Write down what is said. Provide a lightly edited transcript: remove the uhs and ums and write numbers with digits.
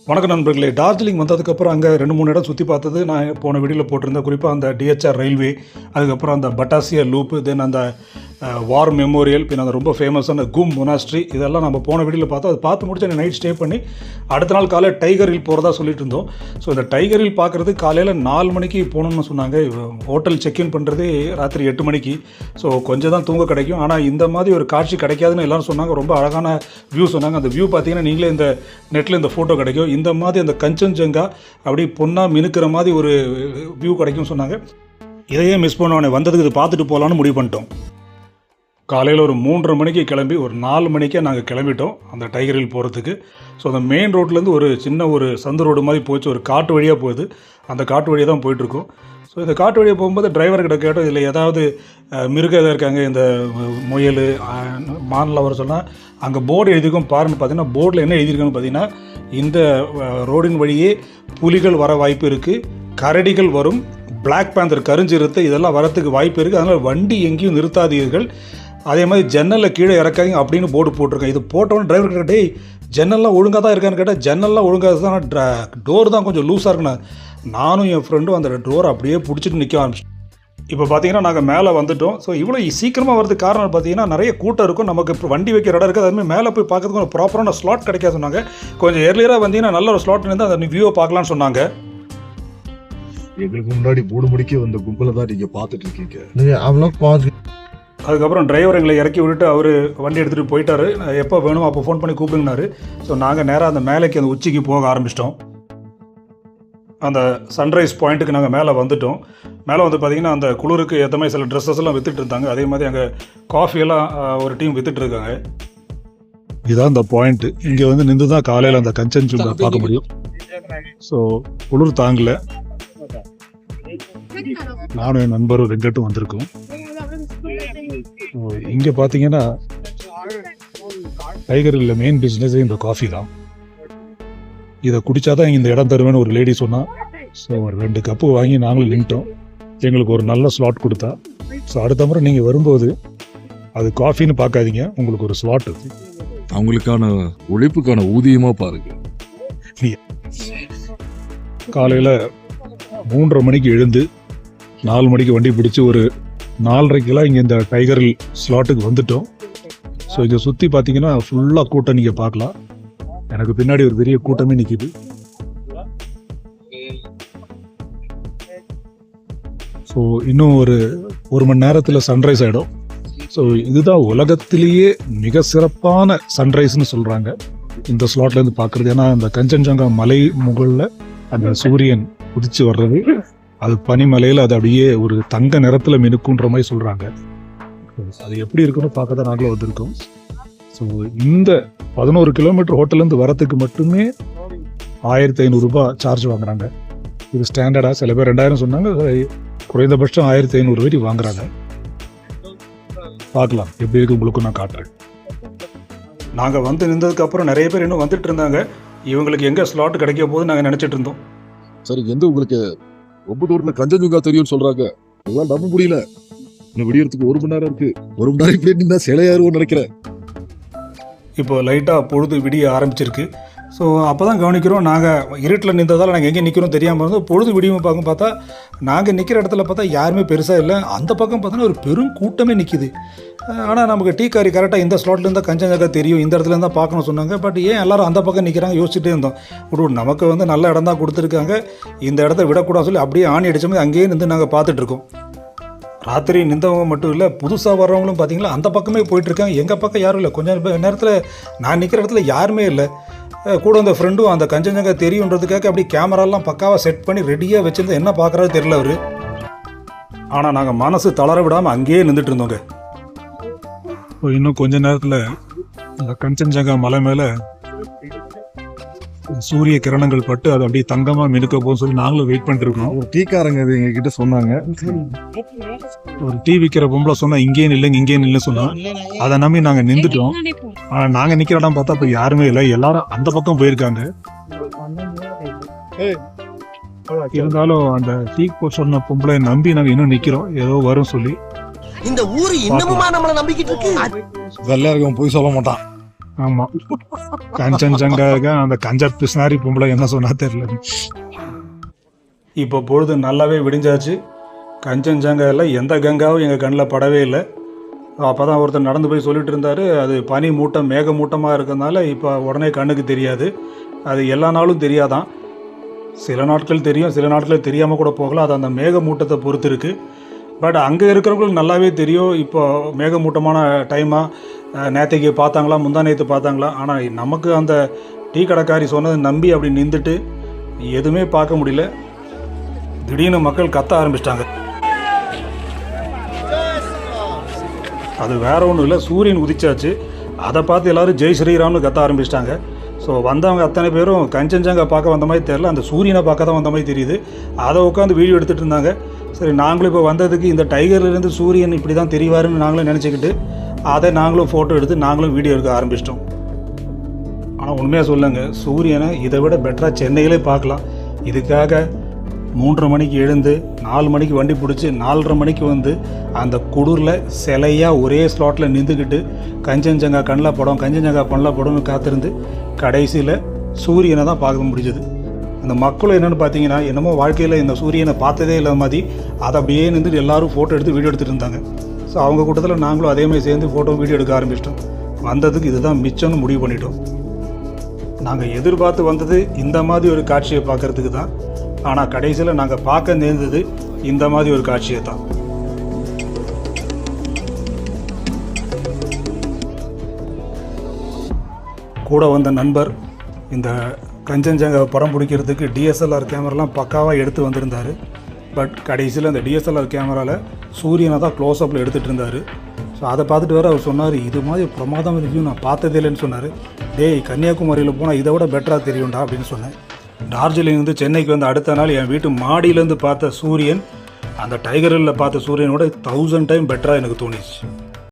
வணக்கம் நண்பர்களே. டார்ஜிலிங் வந்ததுக்கப்புறம் அங்கே 2-3 இடம் சுற்றி பார்த்தது நான் போன வீடியோவில் போட்டிருந்தேன். குறிப்பாக அந்த டிஹெச்ஆர் ரயில்வே, அதுக்கப்புறம் அந்த பட்டாசியா லூப்பு, தென் அந்த வார் மெமோரியல், பின் அந்த ரொம்ப ஃபேமஸான கும் மொனாஸ்ட்ரி, இதெல்லாம் நம்ம போன வீடியோவில் பார்த்தோம். அது பார்த்து முடிச்சு நைட் ஸ்டே பண்ணி அடுத்த நாள் காலையில் டைகர் ஹில் போகிறதா சொல்லிட்டு இருந்தோம். ஸோ இந்த டைகர் ஹில் பார்க்குறது காலையில் 4 மணிக்கு போகணும்னு சொன்னாங்க. ஹோட்டல் செக்இன் பண்ணுறதே ராத்திரி 8 மணிக்கு. ஸோ கொஞ்சம் தான் தூங்க கிடைக்கும். ஆனால் இந்த மாதிரி ஒரு காட்சி கிடைக்காதுன்னு எல்லோரும் சொன்னாங்க. ரொம்ப அழகான வியூ சொன்னாங்க. அந்த வியூ பார்த்தீங்கன்னா நீங்களே இந்த நெட்டில் இந்த ஃபோட்டோ கிடைக்கும். இந்த மாதிரி அந்த கஞ்சன்ஜங்கா அப்படி பொண்ணாக மினுக்கிற மாதிரி ஒரு வியூ கிடைக்கும்னு சொன்னாங்க. இதையே மிஸ் பண்ணவனே வந்ததுக்கு இது பார்த்துட்டு போகலான்னு முடிவு பண்ணிட்டோம். காலையில் ஒரு 3:30 மணிக்கு கிளம்பி ஒரு 4 மணிக்கே நாங்கள் கிளம்பிட்டோம் அந்த டைகர் ஹில் போகிறதுக்கு. ஸோ அந்த மெயின் ரோட்லேருந்து ஒரு சின்ன ஒரு சந்து ரோடு மாதிரி போச்சு, ஒரு காட்டு வழியாக போகுது. அந்த காட்டு வழியாக தான் போயிட்டுருக்கோம். ஸோ இந்த காட்டு வழியாக போகும்போது டிரைவர்கிட்ட கேட்டோம், இதில் ஏதாவது மிருகம் எதாவது இருக்காங்க, இந்த முயல் மானில் வர சொன்னால் அங்கே போர்டு எழுதியிருக்கோம் பாருன்னு பார்த்தீங்கன்னா, போர்டில் என்ன எழுதியிருக்கோன்னு பார்த்தீங்கன்னா, இந்த ரோடின் வழியே புலிகள் வர வாய்ப்பு இருக்குது, கரடிகள் வரும், பிளாக் பேந்தர் கருஞ்சிருத்தை இதெல்லாம் வரத்துக்கு வாய்ப்பு இருக்குது, அதனால் வண்டி எங்கேயும் நிறுத்தாதீர்கள், அதே மாதிரி ஜன்னலில் கீழே இறக்காங்க அப்படின்னு போர்டு போட்டிருக்கேன். இது போட்டோன்னு டிரைவர் கிட்ட, டேய் ஜன்னல்லாம் ஒழுங்காக தான் இருக்கான்னு கேட்டால், ஜன்னல்லாம் ஒழுங்காக தான், டோர் தான் கொஞ்சம் லூஸாக இருக்குண்ணா. நானும் என் ஃப்ரெண்டும் அந்த டோரை அப்படியே பிடிச்சிட்டு நிற்க ஆரம்பிச்சோம். இப்போ பார்த்தீங்கன்னா நாங்கள் மேலே வந்துவிட்டோம். ஸோ இவ்வளோ சீக்கிரமாக வரதுக்கு காரணம் பார்த்தீங்கன்னா, நிறைய கூட்டம் இருக்கும், நமக்கு இப்போ வண்டி வைக்கிற இடம் இருக்குது. அதுமாதிரி மேலே போய் பார்க்கறதுக்கு ஒரு ப்ராப்பரான ஸ்லாட் கிடைக்காது சொன்னாங்க. கொஞ்சம் ஏர்லியராக வந்தீங்கன்னா நல்ல ஒரு ஸ்லாட் இருந்து அந்த வியூவை பார்க்கலான்னு சொன்னாங்க. எங்களுக்கு முன்னாடி 3 மணிக்கு வந்த கும்பலை தான் நீங்கள் பார்த்துட்டு இருக்கீங்க. அதுக்கப்புறம் டிரைவர் எங்களை இறக்கி விட்டுட்டு அவர் வண்டி எடுத்துகிட்டு போயிட்டார். எப்போ வேணுமோ அப்போ ஃபோன் பண்ணி கூப்பிடுங்கனாரு. ஸோ நாங்கள் நேராக அந்த மேலேக்கு அந்த உச்சிக்கு போக ஆரம்பிச்சிட்டோம். அந்த சன்ரைஸ் பாயிண்ட்டுக்கு நாங்கள் மேலே வந்துவிட்டோம். மேலே வந்து பார்த்திங்கன்னா அந்த குளிருக்கு ஏற்ற மாதிரி சில ட்ரெஸ்ஸஸ் எல்லாம் விற்றுட்டு இருந்தாங்க. அதே மாதிரி அங்கே காஃபியெல்லாம் ஒரு டீம் விற்றுட்டு இருக்காங்க. இதுதான் அந்த பாயிண்ட்டு. இங்கே வந்து நின்று தான் காலையில் அந்த கஞ்சன்ஜுங்கா பார்க்க முடியும். ஸோ குளிர் தாங்கலை. நானும் என் நண்பரும் வெங்கட்டும் வந்திருக்கோம். இங்கே பார்த்தீங்கன்னா டைகர் ஹில்ல மெயின் பிஸ்னஸே இந்த காஃபி தான். இதை குடித்தாதான் இந்த இடம் தருவேன்னு ஒரு லேடி சொன்னால். ஸோ ஒரு 2 கப்பு வாங்கி நாங்களும் நின்ட்டோம். எங்களுக்கு ஒரு நல்ல ஸ்லாட் கொடுத்தா. ஸோ அடுத்த முறை நீங்கள் வரும்போது அது காஃபின்னு பார்க்காதீங்க, உங்களுக்கு ஒரு ஸ்லாட் இருக்குது. அவங்களுக்கான உழைப்புக்கான ஊதியமாக பாருங்க. காலையில் 3:30 மணிக்கு எழுந்து 4 மணிக்கு வண்டி பிடிச்சி ஒரு 4:30க்கெல்லாம் இங்கே இந்த டைகர் ஹில் ஸ்லாட்டுக்கு வந்துட்டோம். ஸோ இதை சுற்றி பார்த்தீங்கன்னா ஃபுல்லாக கூட்டம் நீங்கள் பார்க்கலாம். எனக்கு பின்னாடி ஒரு பெரிய கூட்டமே நிற்கிது. ஸோ இன்னும் ஒரு மணி நேரத்தில் சன்ரைஸ் ஆகிடும். ஸோ இதுதான் உலகத்திலேயே மிக சிறப்பான சன்ரைஸ்ன்னு சொல்கிறாங்க இந்த ஸ்லாட்லேருந்து பார்க்குறது. ஏன்னா இந்த கஞ்சன்ஜங்கா மலை முகளில் அந்த சூரியன் உதிச்சு வர்றது, அது பனிமலையில் அது அப்படியே ஒரு தங்க நிறத்தில் மினுக்குன்ற மாதிரி சொல்கிறாங்க. அது எப்படி இருக்குன்னு பார்க்க தான் நாங்களும் வந்திருக்கோம். ஸோ இந்த 11 கிலோமீட்டர் ஹோட்டல்லேருந்து வரத்துக்கு மட்டுமே 1500 ரூபாய் சார்ஜ் வாங்குறாங்க. இது ஸ்டாண்டர்டாக. சில பேர் 2000 சொன்னாங்க, குறைந்தபட்சம் 1500 வரைக்கும் வாங்குறாங்க. பார்க்கலாம் எப்படி இருக்கு, உங்களுக்கும் நான் காட்டுறேன். நாங்கள் வந்து நின்றதுக்கப்புறம் நிறைய பேர் இன்னும் வந்துட்டு இருந்தாங்க. இவங்களுக்கு எங்கே ஸ்லாட் கிடைக்க போது நாங்கள் நினச்சிட்டு இருந்தோம். சரி, எந்த உங்களுக்கு ரொம்ப தூரத்தில் கஞ்சன்ஜங்கா தெரியும்னு சொல்கிறாங்க. இதெல்லாம் நம்ப முடியல. இன்னும் விடியறதுக்கு 1 மணி நேரம் இருக்குது. 1 மணி நேரம் இப்படி நின்னா சிலையாருவோன்னு நினைக்கிறேன். இப்போ லைட்டாக பொழுது விடிய ஆரம்பிச்சிருக்கு. ஸோ அப்போ தான் கவனிக்கிறோம், நாங்கள் இருட்டில் நின்றதால் நாங்கள் எங்கே நிற்கிறோம் தெரியாமல் இருந்தோம். பொழுது விடியும் பார்த்தா நாங்கள் நிற்கிற இடத்துல பார்த்தா யாருமே பெருசாக இல்லை. அந்த பக்கம் பார்த்தோன்னா ஒரு பெரும் கூட்டமே நிற்கிது. ஆனால் நமக்கு டீ காரி கரெக்டாக இந்த ஸ்லாட்லேருந்து தான் கஞ்சன்ஜங்கா தெரியும், இந்த இடத்துல இருந்தால் பார்க்கணும் சொன்னாங்க. பட் ஏன் எல்லோரும் அந்த பக்கம் நிற்கிறாங்க யோசிச்சுட்டே இருந்தோம். நமக்கு வந்து நல்ல இடம் தான் கொடுத்துருக்காங்க, இந்த இடத்த விடக்கூடாது சொல்லி அப்படியே ஆணி அடித்த மாதிரி அங்கேயே நின்று நாங்கள் பார்த்துட்ருக்கோம். ராத்திரி நின்றவங்க மட்டும் இல்லை, புதுசாக வர்றவங்களும் பார்த்தீங்களா அந்த பக்கமே போயிட்டுருக்காங்க. எங்கள் பக்கம் யாரும் இல்லை. கொஞ்சம் நேரத்தில் நான் நிற்கிற இடத்துல யாருமே இல்லை. கூட அந்த ஃப்ரெண்டும் அந்த கஞ்சன்ஜங்கா தெரியுன்றதுக்காக அப்படி கேமராலாம் பக்காவாக செட் பண்ணி ரெடியாக வச்சுருந்து என்ன பார்க்குறாரு தெரியல அவர். ஆனால் நாங்கள் மனசு தளர விடாமல் அங்கேயே நின்றுட்டு இருந்தோங்க. இன்னும் கொஞ்ச நேரத்தில் அந்த கஞ்சன்ஜங்கா மலை மேலே சூரிய கிரணங்கள் பட்டு அது அப்படியே தங்கமாக மினுக்க போகும்னு சொல்லி நாங்களும் வெயிட் பண்ணிட்டு இருக்கோம். ஒரு டீக்காரங்க இது எங்ககிட்ட சொன்னாங்க. ஒரு டீ விற்கிற பொம்பளை சொன்னால் இங்கேயே நில்லுங்க இங்கேயே நில்லுன்னு சொன்னோம். அதை நம்பி நாங்கள் நின்றுட்டோம். ஆனால் நாங்கள் நிற்கிற இடம் பார்த்தா இப்போ யாருமே இல்லை, எல்லாரும் அந்த பக்கம் போயிருக்காங்க. இருந்தாலும் அந்த டீ சொன்ன பொம்பளை நம்பி நாங்கள் இன்னும் நிற்கிறோம், ஏதோ வரும் சொல்லி. இந்த ஊரு இன்னமுமா நம்மள நம்பிக்கிட்டு இருக்கு. இதெல்லாம் இருக்கும், போய் சொல்ல மாட்டான். ஆமாம், கஞ்சன்ஜங்காவுக்கு அந்த கஞ்ச பிஸ்னாரி பொம்பளை என்ன சொன்னா தெரியல. இப்போ பொழுது நல்லாவே விடிஞ்சாச்சு. கஞ்சன்ஜங்காவில் எந்த கங்காவும் எங்கள் கண்ணில் படவே இல்லை. அப்போ தான் ஒருத்தர் நடந்து போய் சொல்லிட்டு இருந்தார், அது பனி மூட்டம் மேகமூட்டமாக இருக்கிறதுனால இப்போ உடனே கண்ணுக்கு தெரியாது, அது எல்லா நாளும் தெரியாதான். சில நாட்கள் தெரியும், சில நாட்கள் தெரியாமல் கூட போகலாம். அது அந்த மேகமூட்டத்தை பொறுத்து இருக்குது. பட் அங்கே இருக்கிறவங்களுக்கு நல்லாவே தெரியும் இப்போ மேகமூட்டமான டைமாக. நேற்றைக்கு பார்த்தாங்களா, முந்தா நேற்று பார்த்தாங்களா. ஆனால் நமக்கு அந்த டீ கடைக்காரி சொன்னதை நம்பி அப்படி நின்றுட்டு எதுவுமே பார்க்க முடியல. திடீர்னு மக்கள் கத்த ஆரம்பிச்சிட்டாங்க. அது வேற ஒன்றும் இல்லை, சூரியன் உதிச்சாச்சு. அதை பார்த்து எல்லோரும் ஜெய் ஸ்ரீராம்னு கத்த ஆரம்பிச்சிட்டாங்க. ஸோ வந்தவங்க அத்தனை பேரும் கஞ்சன்ஜங்கா பார்க்க வந்த மாதிரி தெரில, அந்த சூரியனை பார்க்க தான் வந்த மாதிரி தெரியுது. அதை உட்காந்து வீடியோ எடுத்துகிட்டு இருந்தாங்க. சரி, நாங்களும் இப்போ வந்ததுக்கு இந்த டைகர்லேருந்து சூரியன் இப்படி தான் தெரிவாருன்னு நாங்களும் நினச்சிக்கிட்டு அதை நாங்களும் ஃபோட்டோ எடுத்து நாங்களும் வீடியோ எடுக்க ஆரம்பிச்சிட்டோம். ஆனால் உண்மையாக சொல்லுங்க, சூரியனை இதை விட பெட்டராக சென்னையிலே பார்க்கலாம். இதுக்காக 3:30 மணிக்கு எழுந்து 4 மணிக்கு வண்டி பிடிச்சி 4:30 மணிக்கு வந்து அந்த குளிரில் சிலையாக ஒரே ஸ்லாட்டில் நின்றுக்கிட்டு கஞ்சன்ஜங்கா கண்ணில் படம், கஞ்சன்ஜங்கா கண்ணில் படம்னு காத்திருந்து கடைசியில் சூரியனை தான் பார்க்க முடிஞ்சது. அந்த மக்களும் என்னென்னு பார்த்தீங்கன்னா, என்னமோ வாழ்க்கையில் இந்த சூரியனை பார்த்ததே இல்லாத மாதிரி அதை அப்படியே நின்றுட்டு எல்லோரும் ஃபோட்டோ எடுத்து வீடியோ எடுத்துகிட்டு இருந்தாங்க. ஸோ அவங்க கூட்டத்தில் நாங்களும் அதேமாதிரி சேர்ந்து ஃபோட்டோ வீடியோ எடுக்க ஆரம்பிச்சிட்டோம். வந்ததுக்கு இதுதான் மிச்சம்னு முடிவு பண்ணிட்டோம். நாங்கள் எதிர்பார்த்து வந்தது இந்த மாதிரி ஒரு காட்சியை பார்க்குறதுக்கு தான். ஆனால் கடைசியில் நாங்கள் பார்க்க நேர்ந்தது இந்த மாதிரி ஒரு காட்சியை தான். கூட வந்த நண்பர் இந்த கஞ்சன்ஜங்கா படம் பிடிக்கிறதுக்கு டிஎஸ்எல்ஆர் கேமராலாம் பக்காவாக எடுத்து வந்திருந்தார். பட் கடைசியில் அந்த டிஎஸ்எல்ஆர் கேமராவில் சூரியனை தான் க்ளோஸ்அப்பில் எடுத்துகிட்டு இருந்தார். ஸோ அதை பார்த்துட்டு வேறு அவர் சொன்னார், இது மாதிரி பிரமாதம் ரிவ்யூ நான் பார்த்ததே இல்லைன்னு சொன்னார். டேய், கன்னியாகுமரியில் போனால் இதை விட பெட்டராக தெரியும்டா அப்படின்னு சொன்னேன். டார்ஜிலிங்லேருந்து சென்னைக்கு வந்து அடுத்த நாள் என் வீட்டு மாடியிலேருந்து பார்த்த சூரியன் அந்த டைகரில் பார்த்த சூரியனோட 1000 டைம் பெட்டராக எனக்கு தோணிச்சு.